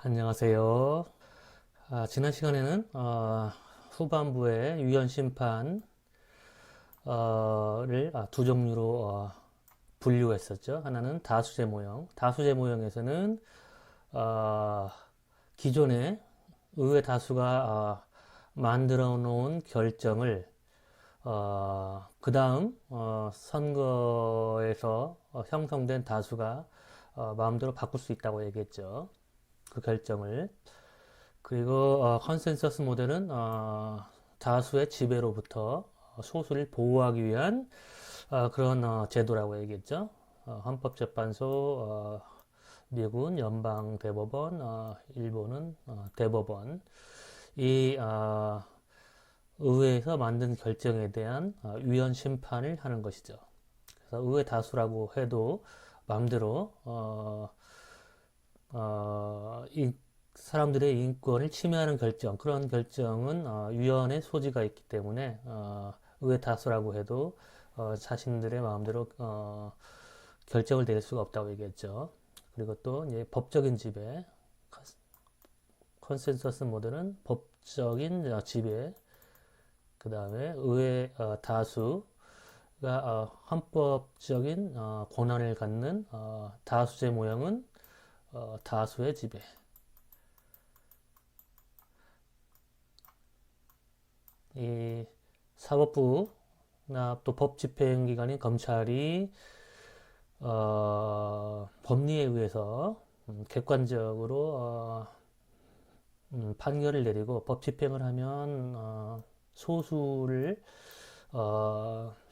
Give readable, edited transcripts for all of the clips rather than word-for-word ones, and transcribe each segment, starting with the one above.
안녕하세요. 지난 시간에는 후반부에 위헌 심판을 두 종류로 분류했었죠. 하나는 다수제 모형. 다수제 모형에서는 어, 기존에 의회 다수가 만들어 놓은 결정을 그 다음 선거에서 형성된 다수가 마음대로 바꿀 수 있다고 얘기했죠. 그 결정을. 그리고 컨센서스 모델은 다수의 지배로부터 소수를 보호하기 위한 그런 제도라고 얘기했죠. 헌법재판소, 미국은 연방대법원, 일본은 대법원. 이 의회에서 만든 결정에 대한 위헌 심판을 하는 것이죠. 그래서 의회 다수라고 해도 마음대로 이 사람들의 인권을 침해하는 결정, 그런 결정은 위헌의 소지가 있기 때문에 의회 다수라고 해도 자신들의 마음대로 결정을 내릴 수가 없다고 얘기했죠. 그리고 또 이제 법적인 지배, 컨센서스 모델은 법적인 지배, 그 다음에 의회 다수가 헌법적인 권한을 갖는 다수제 모형은 다수의 지배. 이 사법부나 또 법집행기관인 검찰이 법리에 의해서 객관적으로 판결을 내리고 법 집행을 하면 소수를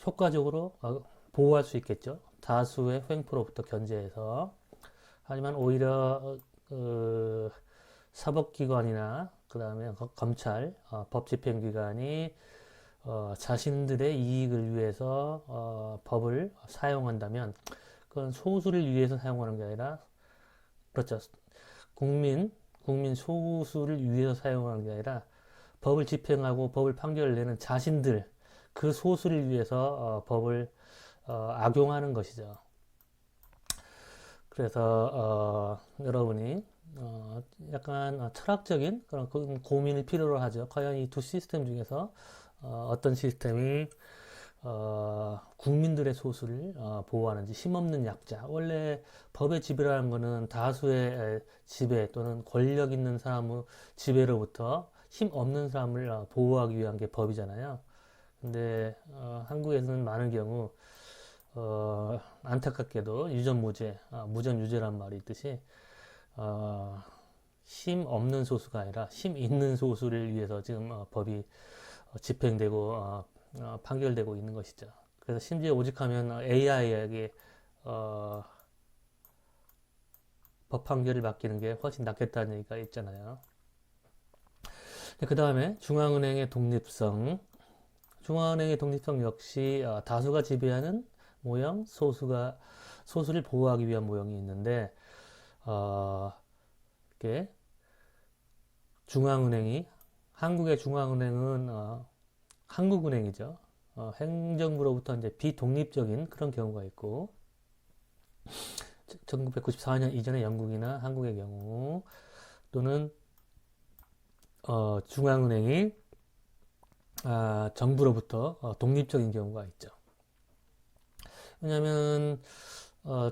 효과적으로 보호할 수 있겠죠. 다수의 횡포로부터 견제해서. 하지만 오히려 사법기관이나 그 다음에 검찰, 법집행기관이 자신들의 이익을 위해서 법을 사용한다면 그건 소수를 위해서 사용하는 게 아니라 그렇죠. 국민 소수를 위해서 사용하는 게 아니라 법을 집행하고 법을 판결을 내는 자신들 그 소수를 위해서 법을 악용하는 것이죠. 그래서 여러분이 약간 철학적인 그런 고민을 필요로 하죠. 과연 이 두 시스템 중에서 어떤 시스템이 국민들의 소수를 보호하는지. 힘없는 약자. 원래 법의 지배라는 것은 다수의 지배 또는 권력 있는 사람의 지배로부터 힘 없는 사람을 보호하기 위한 게 법이잖아요. 근데 한국에서는 많은 경우 안타깝게도 유전무죄, 무전유죄란 말이 있듯이 힘 없는 소수가 아니라 힘 있는 소수를 위해서 지금 법이 집행되고 판결되고 있는 것이죠. 그래서 심지어 오직하면 AI에게 법 판결을 맡기는 게 훨씬 낫겠다는 얘기가 있잖아요. 그 다음에 중앙은행의 독립성. 중앙은행의 독립성 역시 다수가 지배하는 모형, 소수를 보호하기 위한 모형이 있는데 이렇게 중앙은행이 한국의 중앙은행은 한국은행이죠. 행정부로부터 이제 비독립적인 그런 경우가 있고 1994년 이전의 영국이나 한국의 경우 또는 중앙은행이 정부로부터 독립적인 경우가 있죠. 왜냐하면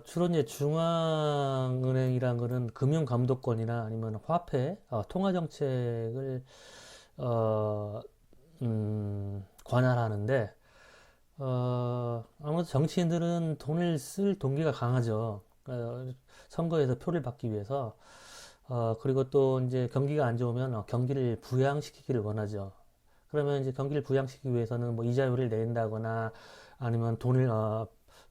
주로 이제 중앙은행이란 거는 금융감독권이나 아니면 화폐, 통화정책을 관할하는데 아무래도 정치인들은 돈을 쓸 동기가 강하죠. 선거에서 표를 받기 위해서. 그리고 또 이제 경기가 안 좋으면 경기를 부양시키기를 원하죠. 그러면 이제 경기를 부양시키기 위해서는 뭐 이자율을 낸다거나 아니면 돈을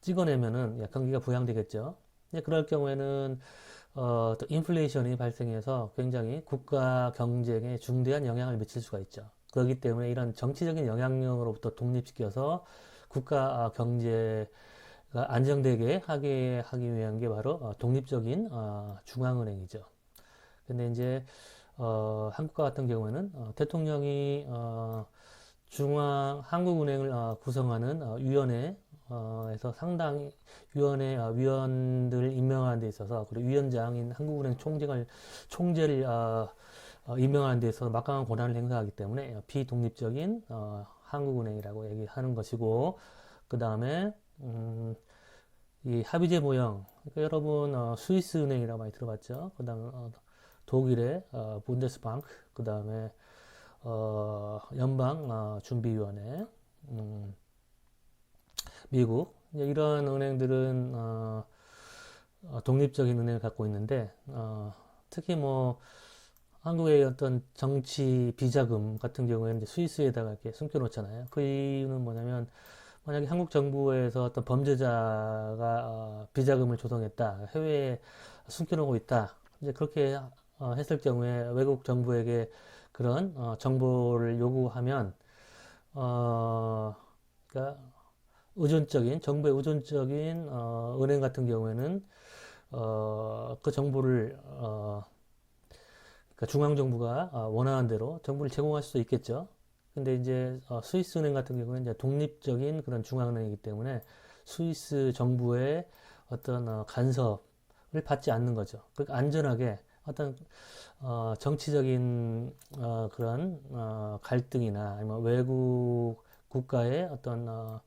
찍어내면은 경기가 부양되겠죠. 그럴 경우에는 또 인플레이션이 발생해서 굉장히 국가 경쟁에 중대한 영향을 미칠 수가 있죠. 그렇기 때문에 이런 정치적인 영향력으로부터 독립시켜서 국가 경제가 안정되게 하기 위한 게 바로 독립적인 중앙은행이죠. 근데 이제 한국과 같은 경우에는 대통령이 한국은행을 구성하는 위원회 에서 상당 위원회 위원들을 임명하는 데 있어서 그리고 위원장인 한국은행 총재를 임명하는 데 있어서 막강한 권한을 행사하기 때문에 비독립적인 한국은행이라고 얘기하는 것이고 그 다음에 이 합의제 모형 그러니까 여러분 스위스 은행이라고 많이 들어봤죠. 그 다음에 독일의 분데스방크 그 다음에 연방 준비위원회 미국 이런 은행들은 독립적인 은행을 갖고 있는데 특히 뭐 한국의 어떤 정치 비자금 같은 경우에는 이제 스위스에다가 이렇게 숨겨놓잖아요. 그 이유는 뭐냐면 만약에 한국 정부에서 어떤 범죄자가 비자금을 조성했다, 해외에 숨겨놓고 있다, 이제 그렇게 했을 경우에 외국 정부에게 그런 정보를 요구하면 그러니까 의존적인 정부의 의존적인 은행 같은 경우에는 그 정보를 그러니까 중앙 정부가 원하는 대로 정보를 제공할 수도 있겠죠. 근데 이제 스위스 은행 같은 경우는 이제 독립적인 그런 중앙은행이기 때문에 스위스 정부의 어떤 간섭을 받지 않는 거죠. 그러니까 안전하게 어떤 정치적인 그런 갈등이나 아니면 외국 국가의 어떤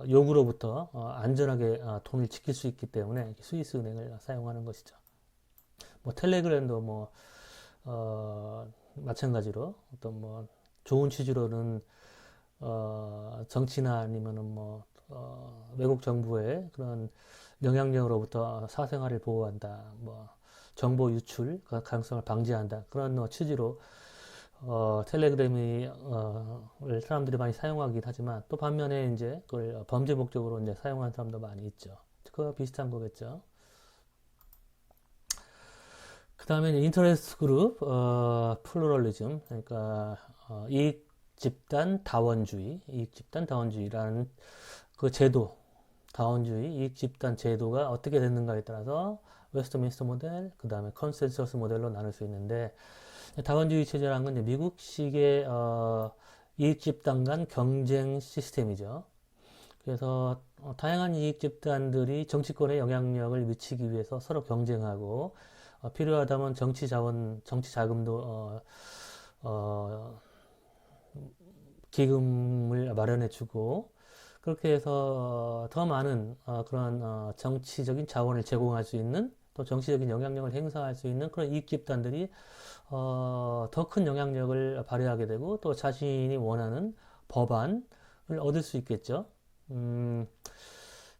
요구로부터 안전하게 돈을 지킬 수 있기 때문에 스위스 은행을 사용하는 것이죠. 뭐 텔레그램도 뭐 마찬가지로 어떤 뭐 좋은 취지로는 정치나 아니면은 뭐 외국 정부의 그런 영향력으로부터 사생활을 보호한다, 뭐 정보 유출 가능성을 방지한다 그런 취지로 텔레그램이 사람들이 많이 사용하긴 하지만 또 반면에 이제 그걸 범죄 목적으로 이제 사용하는 사람도 많이 있죠. 그거 비슷한 거겠죠. 그 다음에 인터레스트 그룹, 플루럴리즘, 그러니까 이익 집단 다원주의라는 그 제도, 다원주의, 이익 집단 제도가 어떻게 됐는가에 따라서 웨스트민스터 모델, 그 다음에 컨센서스 모델로 나눌 수 있는데 다원주의 체제라는 건 이제 미국식의 이익 집단 간 경쟁 시스템이죠. 그래서 다양한 이익 집단들이 정치권에 영향력을 미치기 위해서 서로 경쟁하고 필요하다면 정치 자원, 정치 자금도 기금을 마련해주고 그렇게 해서 더 많은 그런 정치적인 자원을 제공할 수 있는 또 정치적인 영향력을 행사할 수 있는 그런 이익 집단들이 더 큰 영향력을 발휘하게 되고 또 자신이 원하는 법안을 얻을 수 있겠죠.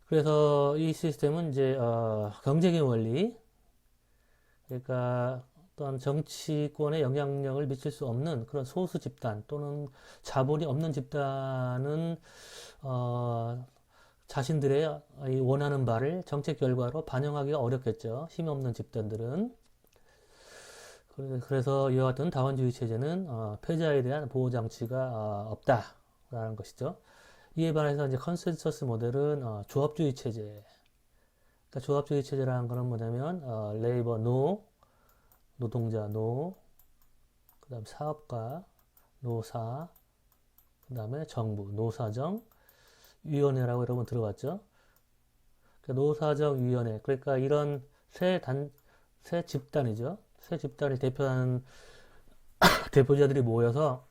그래서 이 시스템은 이제 경쟁의 원리, 그러니까 어떤 정치권에 영향력을 미칠 수 없는 그런 소수 집단 또는 자본이 없는 집단은 자신들의 원하는 바를 정책 결과로 반영하기가 어렵겠죠. 힘이 없는 집단들은. 그래서 이와 같은 다원주의 체제는 패자에 대한 보호 장치가 없다라는 것이죠. 이에 반해서 이제 컨센서스 모델은 조합주의 체제. 그러니까 조합주의 체제라는 것은 뭐냐면 레이버 노, 노동자 노, 그다음 사업가, 노사, 그다음에 정부, 노사정 위원회라고 여러분 들어봤죠? 그러니까 노사정 위원회. 그러니까 이런 세 집단이죠. 세 집단을 대표하는 대표자들이 모여서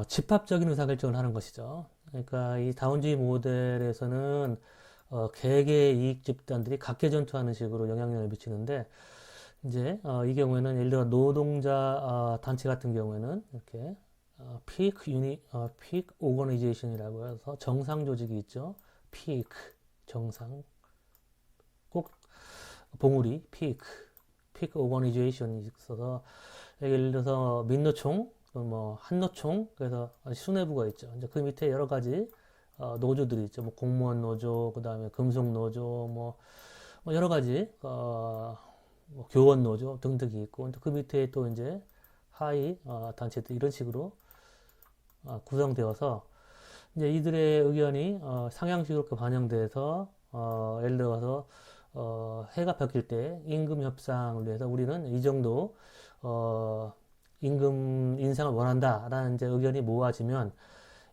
집합적인 의사결정을 하는 것이죠. 그러니까 이 다원주의 모델에서는 개개의 이익 집단들이 각계전투하는 식으로 영향력을 미치는데 이제 이 경우에는 예를 들어 노동자 단체 같은 경우에는 이렇게 peak organization이라고 해서 정상 조직이 있죠. peak 정상 꼭 봉우리 peak organization이 있어서 예를 들어서 민노총 뭐 한노총 그래서 수뇌부가 있죠. 이제 그 밑에 여러 가지 노조들이 있죠. 뭐 공무원 노조, 그 다음에 금속 노조, 뭐 여러 가지 뭐 교원 노조 등등이 있고 그 밑에 또 이제 하위 단체들 이런 식으로 구성되어서 이제 이들의 의견이 상향식으로 반영돼서 예를 들어서 해가 바뀔 때 임금 협상을 위해서 우리는 이 정도 임금 인상을 원한다라는 이제 의견이 모아지면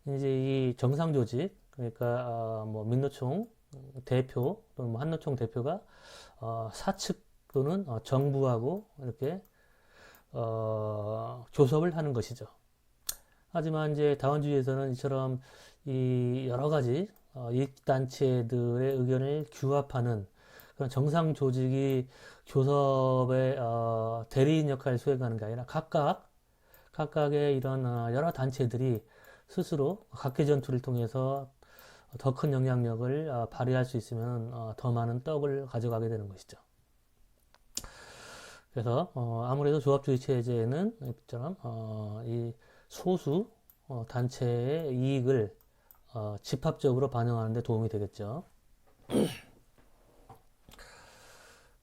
이제 이 정상 조직, 그러니까 뭐 민노총 대표 또는 뭐 한노총 대표가 사측 또는 정부하고 이렇게 교섭을 하는 것이죠. 하지만 이제 다원주의에서는 이처럼 이 여러 가지 이익단체들의 의견을 규합하는 그런 정상 조직이 교섭의 대리인 역할을 수행하는 게 아니라 각각의 이런 여러 단체들이 스스로 각계 전투를 통해서 더 큰 영향력을 발휘할 수 있으면 더 많은 떡을 가져가게 되는 것이죠. 그래서 아무래도 조합주의 체제는 이처럼 이 소수 단체의 이익을 집합적으로 반영하는 데 도움이 되겠죠.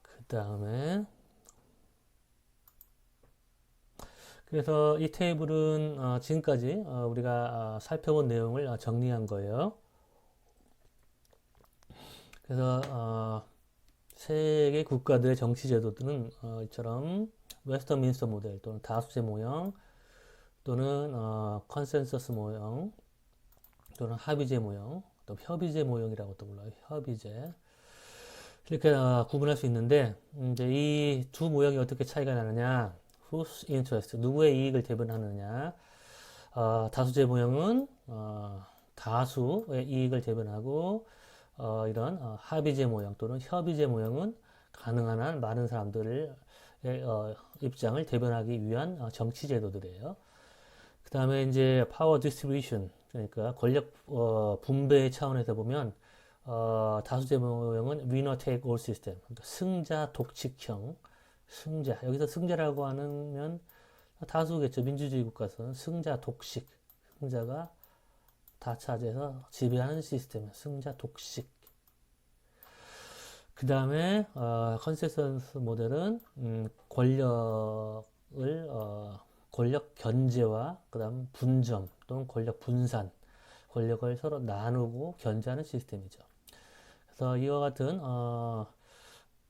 그 다음에 그래서 이 테이블은 지금까지 우리가 살펴본 내용을 정리한 거예요. 그래서 세계 국가들의 정치 제도들은 이처럼 웨스터민스터 모델 또는 다수제 모형 또는 컨센서스 모형 또는 합의제 모형 또 협의제 모형이라고도 불러요. 협의제 이렇게 구분할 수 있는데 이제 이 두 모형이 어떻게 차이가 나느냐, whose interest 누구의 이익을 대변하느냐. 다수제 모형은 다수의 이익을 대변하고 이런 합의제 모형 또는 협의제 모형은 가능한 한 많은 사람들의 입장을 대변하기 위한 정치 제도들이에요. 그 다음에 이제 파워 디스트리뷰션, 그러니까 권력 분배 차원에서 보면 다수제 모형은 winner take all system, 그러니까 승자 독식형. 승자, 여기서 승자라고 하면 다수겠죠. 민주주의 국가에서는 승자 독식, 승자가 다 차지해서 지배하는 시스템, 승자 독식. 그 다음에 컨센서스 모델은 권력을 권력 견제와 그 다음 분점 또는 권력 분산, 권력을 서로 나누고 견제하는 시스템이죠. 그래서 이와 같은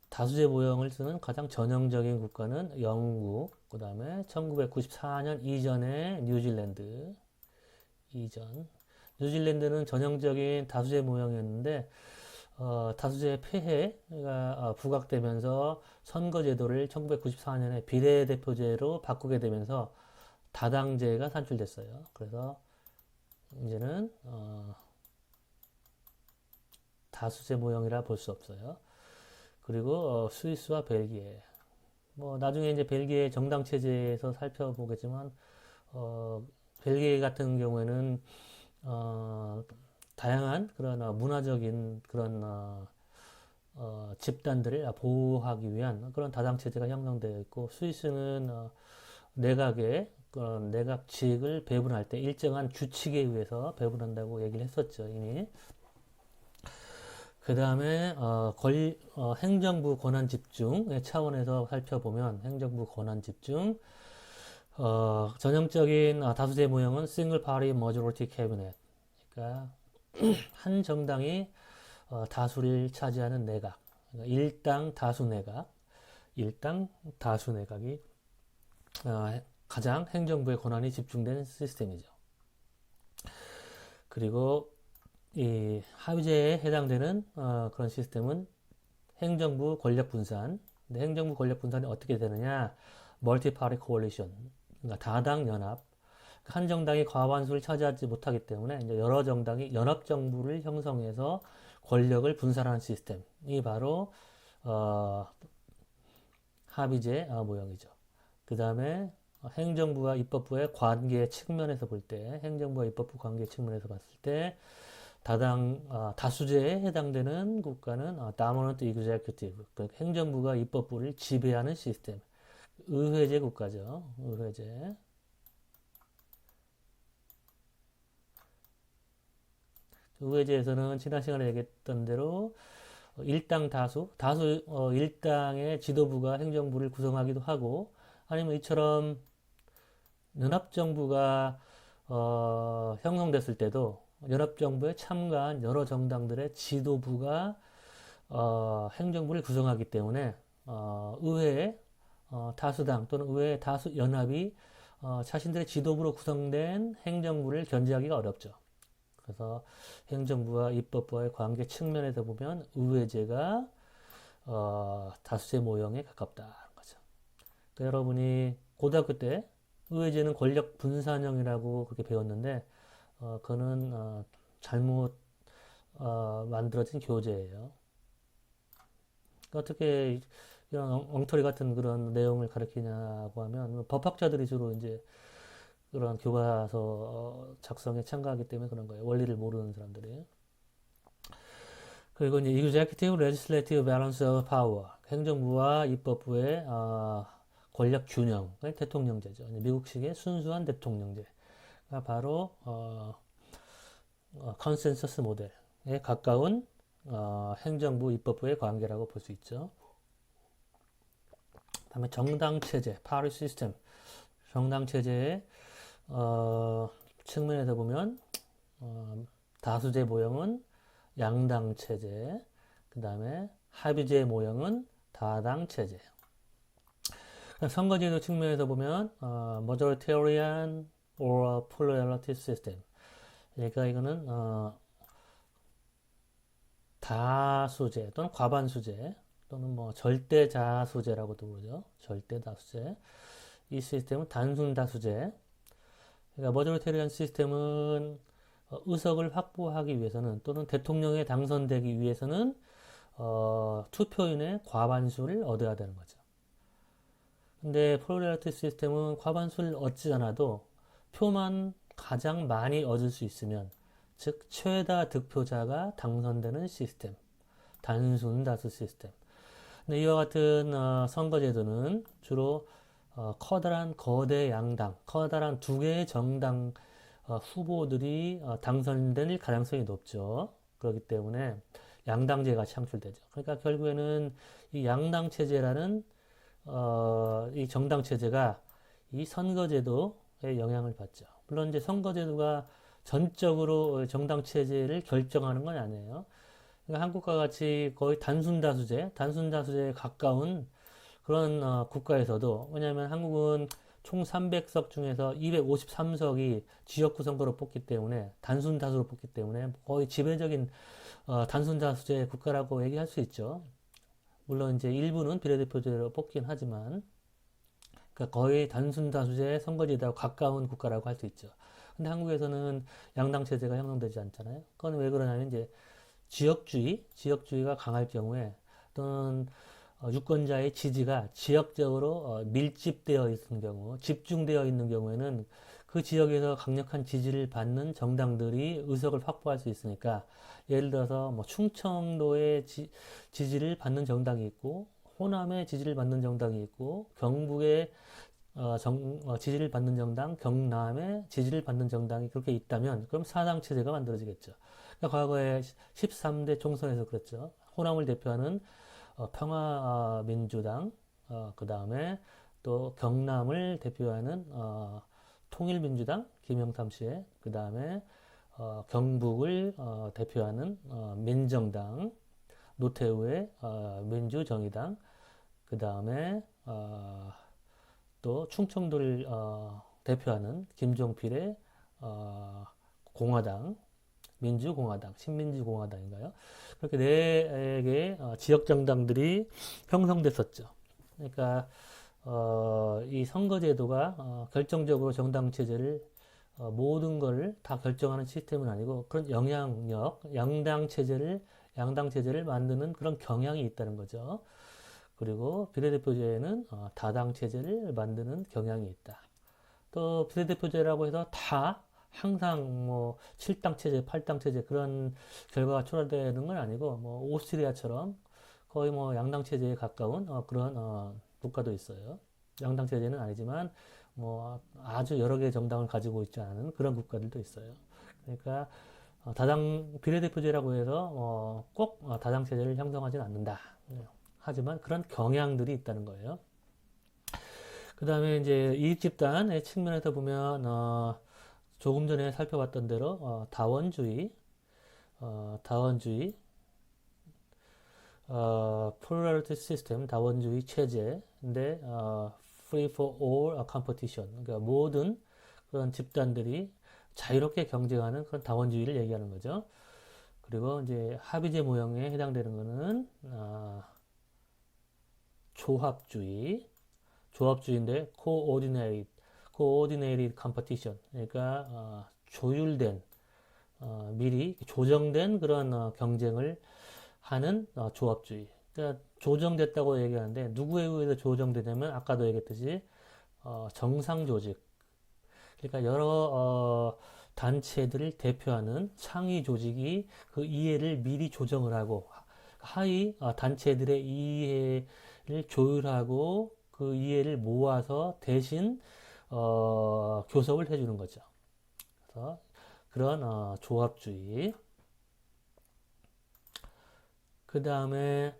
다수제 모형을 쓰는 가장 전형적인 국가는 영국, 그 다음에 1994년 이전의 뉴질랜드. 뉴질랜드는 전형적인 다수제 모형이었는데 다수제 폐해가 부각되면서 선거제도를 1994년에 비례대표제로 바꾸게 되면서 다당제가 산출됐어요. 그래서 이제는 다수제 모형이라 볼 수 없어요. 그리고 스위스와 벨기에, 뭐 나중에 이제 벨기에 정당 체제에서 살펴보겠지만 벨기에 같은 경우에는 다양한 그런 문화적인 그런 집단들을 보호하기 위한 그런 다당 체제가 형성되어 있고, 스위스는 내각의 그런 내각직을 배분할 때 일정한 규칙에 의해서 배분한다고 얘기를 했었죠, 이미. 그 다음에 행정부 권한 집중의 차원에서 살펴보면 행정부 권한 집중, 전형적인 다수제 모형은 싱글 파리 머저리티 캐비넷, 그러니까 한 정당이 다수를 차지하는 내각, 그러니까 일당 다수 내각, 일당 다수 내각이 가장 행정부의 권한이 집중된 시스템이죠. 그리고 이 합의제에 해당되는 그런 시스템은 행정부 권력 분산. 근데 행정부 권력 분산이 어떻게 되느냐? 멀티 파리 코얼리션, 그러니까 다당 연합. 한 정당이 과반수를 차지하지 못하기 때문에 이제 여러 정당이 연합 정부를 형성해서 권력을 분산하는 시스템이 바로 합의제 모형이죠. 그 다음에 행정부와 입법부의 관계 측면에서 볼 때, 행정부와 입법부 관계 측면에서 봤을 때 다수제에 해당되는 국가는 Dominant Executive, 그러니까 행정부가 입법부를 지배하는 시스템, 의회제 국가죠. 의회제. 의회제에서는 지난 시간에 얘기했던 대로 일당 일당의 지도부가 행정부를 구성하기도 하고, 아니면 이처럼 연합정부가 형성됐을 때도 연합정부에 참가한 여러 정당들의 지도부가 행정부를 구성하기 때문에 의회의 다수당 또는 의회의 다수 연합이 자신들의 지도부로 구성된 행정부를 견제하기가 어렵죠. 그래서 행정부와 입법부와의 관계 측면에서 보면 의회제가 다수제 모형에 가깝다는 거죠. 그러니까 여러분이 고등학교 때 의회제는 권력 분산형이라고 그렇게 배웠는데 그거는 잘못 만들어진 교재예요. 그러니까 어떻게 이런 엉터리 같은 그런 내용을 가르치냐고 하면 법학자들이 주로 이제 그런 교과서 작성에 참가하기 때문에 그런 거예요. 원리를 모르는 사람들이. 그리고 이제 Executive Legislative Balance of Power, 행정부와 입법부의 권력 균형, 대통령제죠. 미국식의 순수한 대통령제가 바로 컨센서스 모델에 가까운 행정부 입법부의 관계라고 볼 수 있죠. 다음에 정당 체제, party system, 정당 체제의 측면에서 보면 다수제 모형은 양당 체제, 그 다음에 합의제 모형은 다당 체제. 선거제도 측면에서 보면 majoritarian or plurality system. 그러니까 이거는 다수제 또는 과반수제 또는 뭐 절대다수제라고도 부르죠. 절대다수제. 이 시스템은 단순 다수제. 그러니까 머저리테리안 시스템은 의석을 확보하기 위해서는 또는 대통령에 당선되기 위해서는 투표인의 과반수를 얻어야 되는 거죠. 근데 플로리아티 시스템은 과반수를 얻지 않아도 표만 가장 많이 얻을 수 있으면 즉 최다 득표자가 당선되는 시스템, 단순 다수 시스템. 근데 이와 같은 선거제도는 주로 커다란 거대 양당, 커다란 두 개의 정당 후보들이 당선될 가능성이 높죠. 그렇기 때문에 양당제가 창출되죠. 그러니까 결국에는 이 양당 체제라는 이 정당 체제가 이 선거제도에 영향을 받죠. 물론 이제 선거제도가 전적으로 정당 체제를 결정하는 건 아니에요. 그러니까 한국과 같이 거의 단순 다수제에 가까운 그런 국가에서도 왜냐하면 한국은 총 300석 중에서 253석이 지역구 선거로 뽑기 때문에 단순 다수로 뽑기 때문에 거의 지배적인 단순 다수제 국가라고 얘기할 수 있죠. 물론 이제 일부는 비례대표제로 뽑긴 하지만 그러니까 거의 단순 다수제 선거제도와 가까운 국가라고 할 수 있죠. 근데 한국에서는 양당 체제가 형성되지 않잖아요. 그건 왜 그러냐면 이제 지역주의가 강할 경우에 또는 유권자의 지지가 지역적으로 밀집되어 있는 경우, 집중되어 있는 경우에는 그 지역에서 강력한 지지를 받는 정당들이 의석을 확보할 수 있으니까 예를 들어서 뭐 충청도의 지지를 받는 정당이 있고 호남의 지지를 받는 정당이 있고 경북의 지지를 받는 정당, 경남의 지지를 받는 정당이 그렇게 있다면 그럼 사당 체제가 만들어지겠죠. 그러니까 과거에 13대 총선에서 그랬죠. 호남을 대표하는 평화민주당, 그 다음에 또 경남을 대표하는 통일민주당, 김영삼 씨의, 그 다음에 경북을 대표하는 민정당, 노태우의 민주정의당, 그 다음에 또 충청도를 대표하는 김종필의 공화당, 민주공화당, 신민주공화당인가요? 그렇게 네 개의 지역 정당들이 형성됐었죠. 그러니까 이 선거제도가 결정적으로 정당 체제를 모든 것을 다 결정하는 시스템은 아니고 그런 영향력, 양당 체제를 만드는 그런 경향이 있다는 거죠. 그리고 비례대표제에는 다당 체제를 만드는 경향이 있다. 또 비례대표제라고 해서 다 항상 뭐 7당 체제, 8당 체제 그런 결과가 초래되는 건 아니고 뭐 오스트리아처럼 거의 뭐 양당 체제에 가까운 그런 국가도 있어요. 양당 체제는 아니지만 뭐 아주 여러 개의 정당을 가지고 있지 않은 그런 국가들도 있어요. 그러니까 다당 비례대표제라고 해서 꼭 다당 체제를 형성하지는 않는다. 하지만 그런 경향들이 있다는 거예요. 그 다음에 이제 이익집단의 측면에서 보면 조금 전에 살펴봤던 대로 다원주의, plurality system, 다원주의 체제인데 free for all competition. 그러니까 모든 그런 집단들이 자유롭게 경쟁하는 그런 다원주의를 얘기하는 거죠. 그리고 이제 합의제 모형에 해당되는 거는 조합주의, 조합주의인데 coordinated competition. 그러니까 조율된 미리 조정된 그런 경쟁을 하는 조합주의. 그러니까 조정됐다고 얘기하는데 누구에 의해서 조정되냐면 아까도 얘기했듯이 정상 조직. 그러니까 여러 단체들을 대표하는 상위 조직이 그 이해를 미리 조정을 하고 하위 단체들의 이해를 조율하고 그 이해를 모아서 대신 교섭을 해주는 거죠. 그래서 그런 조합주의. 그 다음에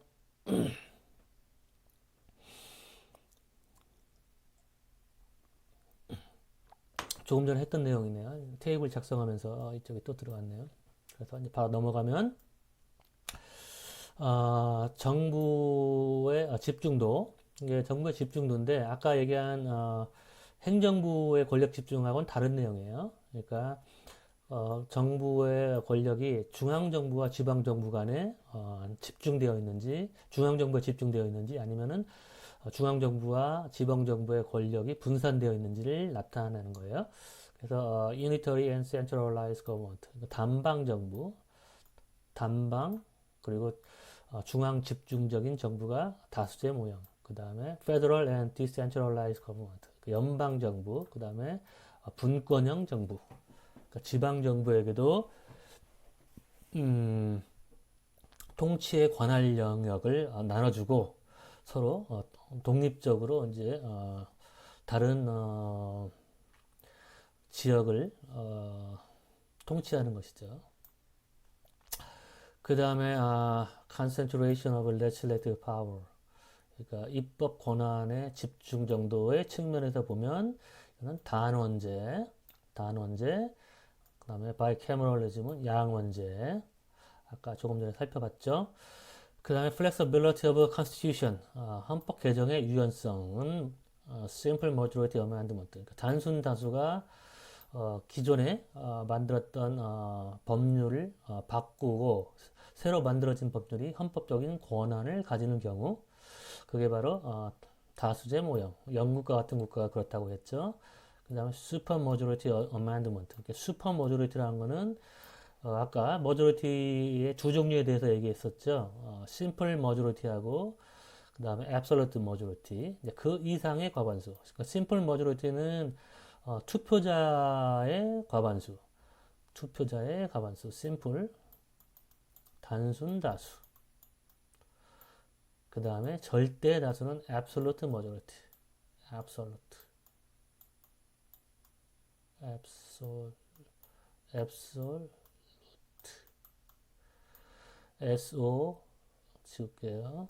조금 전에 했던 내용이네요. 테이블 작성하면서 이쪽에 또 들어갔네요. 그래서 이제 바로 넘어가면 정부의 집중도. 이게 정부의 집중도인데 아까 얘기한 행정부의 권력 집중하고는 다른 내용이에요. 그러니까 정부의 권력이 중앙정부와 지방정부 간에 집중되어 있는지, 중앙정부에 집중되어 있는지 아니면은 중앙정부와 지방정부의 권력이 분산되어 있는지를 나타내는 거예요. 그래서 unitary and centralized government, 단방정부, 단방, 그리고 중앙 집중적인 정부가 다수제 모형. 그 다음에 federal and decentralized government, 연방정부. 그 다음에 분권형 정부. 그러니까 지방정부에게도 통치의 관할 영역을 나눠주고 서로 독립적으로 이제 다른 지역을 통치하는 것이죠. 그 다음에 concentration of legislative power, 그러니까 입법 권한의 집중 정도의 측면에서 보면 이는 단원제, 그 다음에 bicameralism은 양원제, 아까 조금 전에 살펴봤죠. 그 다음에 flexibility of constitution, 헌법 개정의 유연성은 simple majority amendment, 그러니까 단순 다수가 기존에 만들었던 법률을 바꾸고 새로 만들어진 법률이 헌법적인 권한을 가지는 경우, 그게 바로 다수제 모형. 영국과 같은 국가가 그렇다고 했죠. 그 다음에 super majority amendment. super majority라는 거는 아까 majority의 두 종류에 대해서 얘기했었죠. simple majority하고 그 다음에 absolute majority. 그 이상의 과반수. 그러니까 simple majority는 투표자의 과반수. simple, 단순 다수. 그 다음에 절대 다수는 absolute majority. absolute. SO 지울게요.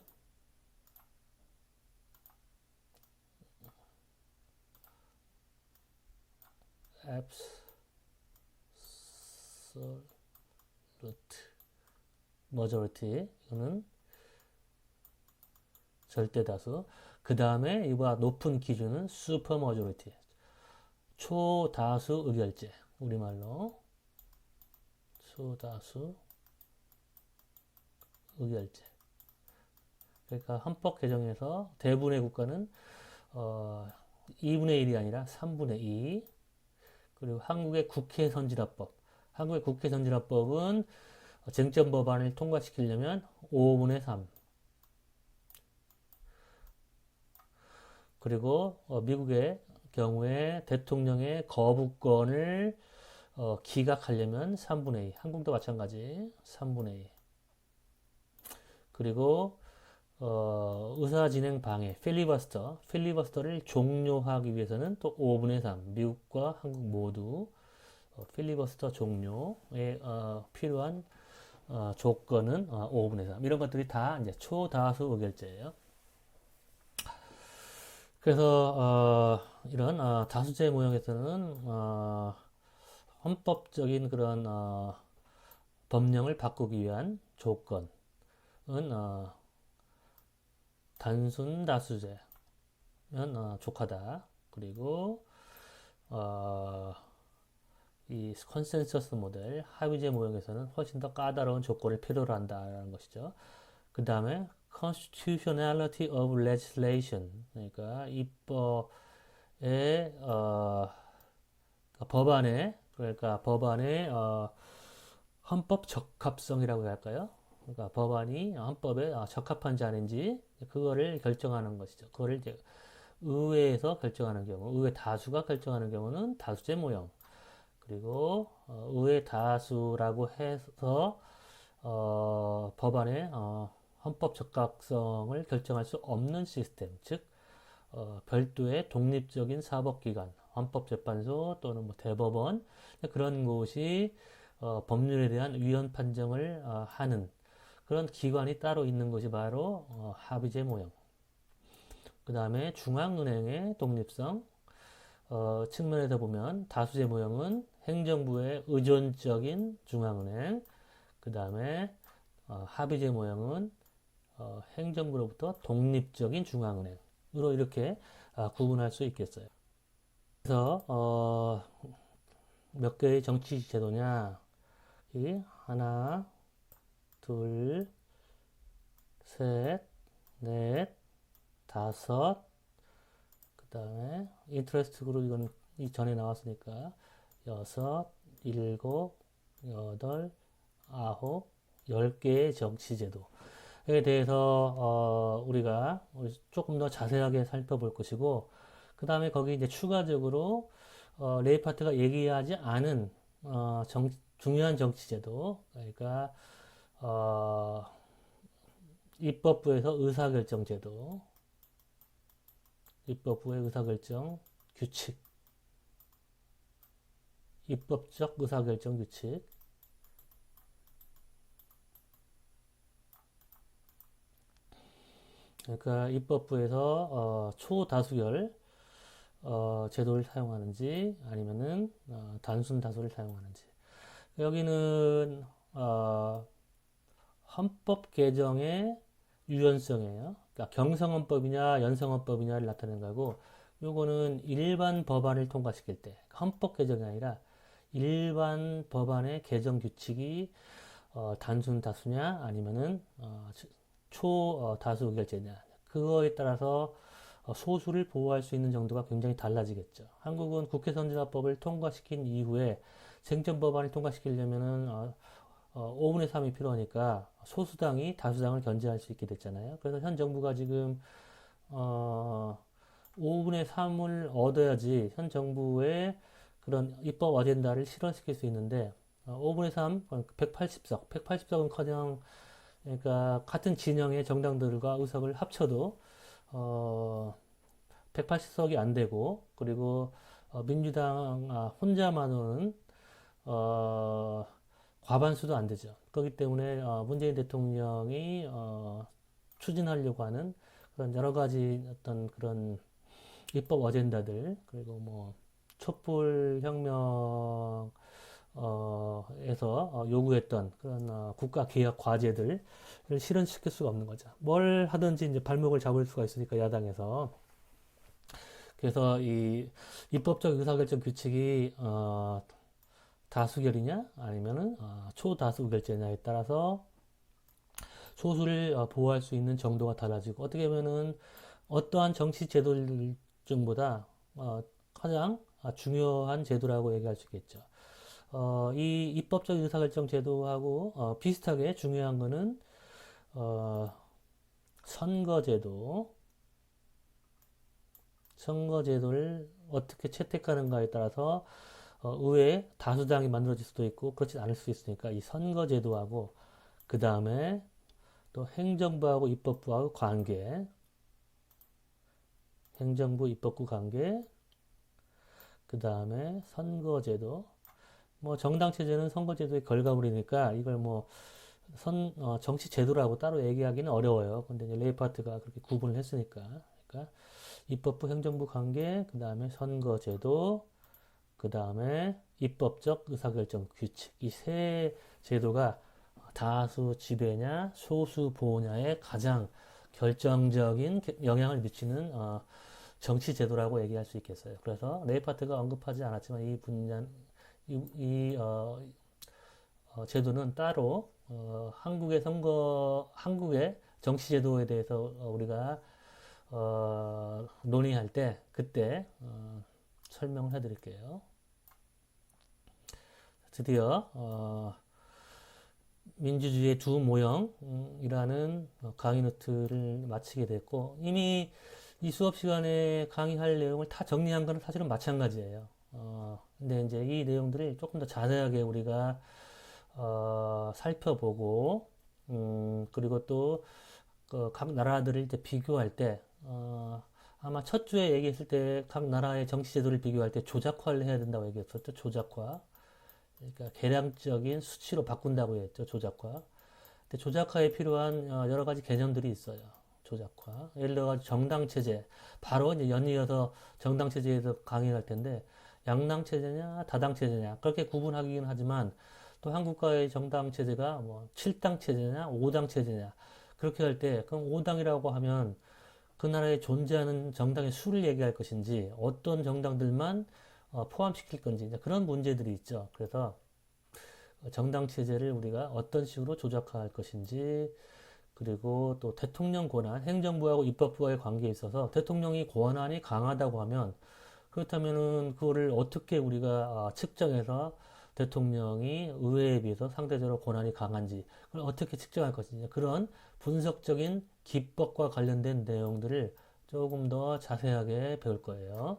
absolute majority. 이거는 절대 다수. 그 다음에 이보다 높은 기준은 super majority. 초다수 의결제. 우리말로 초다수 의결제. 그러니까 헌법 개정에서 대부분의 국가는 2분의 1이 아니라 3분의 2. 그리고 한국의 국회 선진화법. 한국의 국회 선진화법은 쟁점 법안을 통과시키려면 5분의 3. 그리고 미국의 경우에 대통령의 거부권을 기각하려면 3분의 2. 한국도 마찬가지 3분의 2. 그리고 의사진행 방해, 필리버스터를 종료하기 위해서는 또 5분의 3. 미국과 한국 모두 필리버스터 종료에 필요한 조건은 5분의 3. 이런 것들이 다 이제 초다수 의결제예요. 그래서 이런 다수제 모형에서는 헌법적인 그런 법령을 바꾸기 위한 조건은 단순 다수제. 족하다. 그리고 이 컨센서스 모델 합의제 모형에서는 훨씬 더 까다로운 조건을 필요로 한다라는 것이죠. 그 다음에 constitutionality of legislation, 그러니까 입법의 법안의 헌법 적합성이라고 할까요? 그러니까 법안이 헌법에 적합한지 아닌지 그거를 결정하는 것이죠. 그거를 이제 의회에서 결정하는 경우, 의회 다수가 결정하는 경우는 다수제 모형. 그리고 의회 다수라고 해서 법안의 헌법 적합성을 결정할 수 없는 시스템, 즉 별도의 독립적인 사법기관, 헌법재판소 또는 뭐 대법원 그런 곳이 법률에 대한 위헌 판정을 하는 그런 기관이 따로 있는 것이 바로 합의제 모형. 그 다음에 중앙은행의 독립성 측면에서 보면 다수제 모형은 행정부의 의존적인 중앙은행, 그 다음에 합의제 모형은 행정부로부터 독립적인 중앙은행으로 이렇게 구분할 수 있겠어요. 그래서 몇 개의 정치 제도냐? 이 하나, 둘, 셋, 넷, 다섯, 그 다음에 인터레스트 그룹 이건 이전에 나왔으니까 여섯, 일곱, 여덟, 아홉, 10개의 정치 제도에 대해서 우리가 조금 더 자세하게 살펴볼 것이고 그 다음에 거기 이제 추가적으로 레이파트가 얘기하지 않은 중요한 정치 제도 그러니까 어, 입법부에서 의사결정 제도 입법부의 의사결정 규칙 입법적 의사결정 규칙 그러니까 입법부에서 초다수결 제도를 사용하는지 아니면은 단순 다수를 사용하는지 여기는 헌법 개정의 유연성이에요. 그러니까 경성헌법이냐 연성헌법이냐를 나타내는 거고 요거는 일반 법안을 통과시킬 때 헌법 개정이 아니라 일반 법안의 개정 규칙이 단순 다수냐 아니면은 초 다수 의결제냐 그거에 따라서 소수를 보호할 수 있는 정도가 굉장히 달라지겠죠. 한국은 국회 선진화법을 통과시킨 이후에 쟁점 법안을 통과시키려면은 5분의 3이 필요하니까 소수당이 다수당을 견제할 수 있게 됐잖아요. 그래서 현 정부가 지금 5분의 3을 얻어야지 현 정부의 그런 입법 어젠다를 실현시킬 수 있는데 5분의 3, 180석, 180석은 커녕 그러니까 같은 진영의 정당들과 의석을 합쳐도 180석이 안 되고 그리고 민주당 혼자만은 과반수도 안 되죠. 그렇기 때문에 문재인 대통령이 추진하려고 하는 그런 여러 가지 어떤 그런 입법 어젠다들 그리고 뭐 촛불혁명 에서 요구했던 그런 국가 개혁 과제들을 실현시킬 수가 없는 거죠. 뭘 하든지 이제 발목을 잡을 수가 있으니까 야당에서 그래서 이 입법적 의사결정 규칙이 다수결이냐 아니면은 초다수 의결제냐에 따라서 소수를 보호할 수 있는 정도가 달라지고 어떻게 보면은 어떠한 정치 제도 중보다 가장 중요한 제도라고 얘기할 수 있겠죠. 이 입법적 의사결정 제도하고 비슷하게 중요한 거는 선거제도, 선거제도를 어떻게 채택하는가에 따라서 의회에 다수당이 만들어질 수도 있고 그렇지 않을 수 있으니까 이 선거제도하고 그 다음에 또 행정부하고 입법부하고 관계, 행정부 입법부 관계, 그 다음에 선거제도, 뭐 정당체제는 선거제도의 결과물이니까 이걸 뭐 정치 제도라고 따로 얘기하기는 어려워요. 근데 이제 레이파트가 그렇게 구분을 했으니까. 그러니까 입법부 행정부 관계, 그 다음에 선거제도, 그 다음에 입법적 의사결정 규칙. 이 세 제도가 다수 지배냐, 소수 보호냐에 가장 결정적인 영향을 미치는 정치 제도라고 얘기할 수 있겠어요. 그래서 레이파트가 언급하지 않았지만 이 제도는 따로 한국의 정치 제도에 대해서 우리가 논의할 때 그때 설명을 해드릴게요. 드디어 민주주의의 두 모형이라는 강의 노트를 마치게 됐고 이미 이 수업 시간에 강의할 내용을 다 정리한 거는 사실은 마찬가지예요. 근데 이제 이 내용들을 조금 더 자세하게 우리가 살펴보고 그리고 또 각 나라들을 이제 비교할 때 아마 첫 주에 얘기했을 때 각 나라의 정치 제도를 비교할 때 조작화를 해야 된다고 얘기했었죠. 조작화. 그러니까 계량적인 수치로 바꾼다고 했죠. 조작화. 근데 조작화에 필요한 여러 가지 개념들이 있어요. 조작화. 예를 들어 정당 체제. 바로 이제 연이어서 정당 체제에서 강의할 텐데 양당 체제냐, 다당 체제냐 그렇게 구분하기는 하지만 또 한국과의 정당 체제가 뭐 7당 체제냐, 5당 체제냐 그렇게 할 때 그럼 5당이라고 하면 그 나라에 존재하는 정당의 수를 얘기할 것인지 어떤 정당들만 포함시킬 건지 이제 그런 문제들이 있죠. 그래서 정당 체제를 우리가 어떤 식으로 조작할 것인지 그리고 또 대통령 권한, 행정부하고 입법부와의 관계에 있어서 대통령이 권한이 강하다고 하면 그렇다면은 그거를 어떻게 우리가 측정해서 대통령이 의회에 비해서 상대적으로 권한이 강한지 그걸 어떻게 측정할 것인지 그런 분석적인 기법과 관련된 내용들을 조금 더 자세하게 배울 거예요.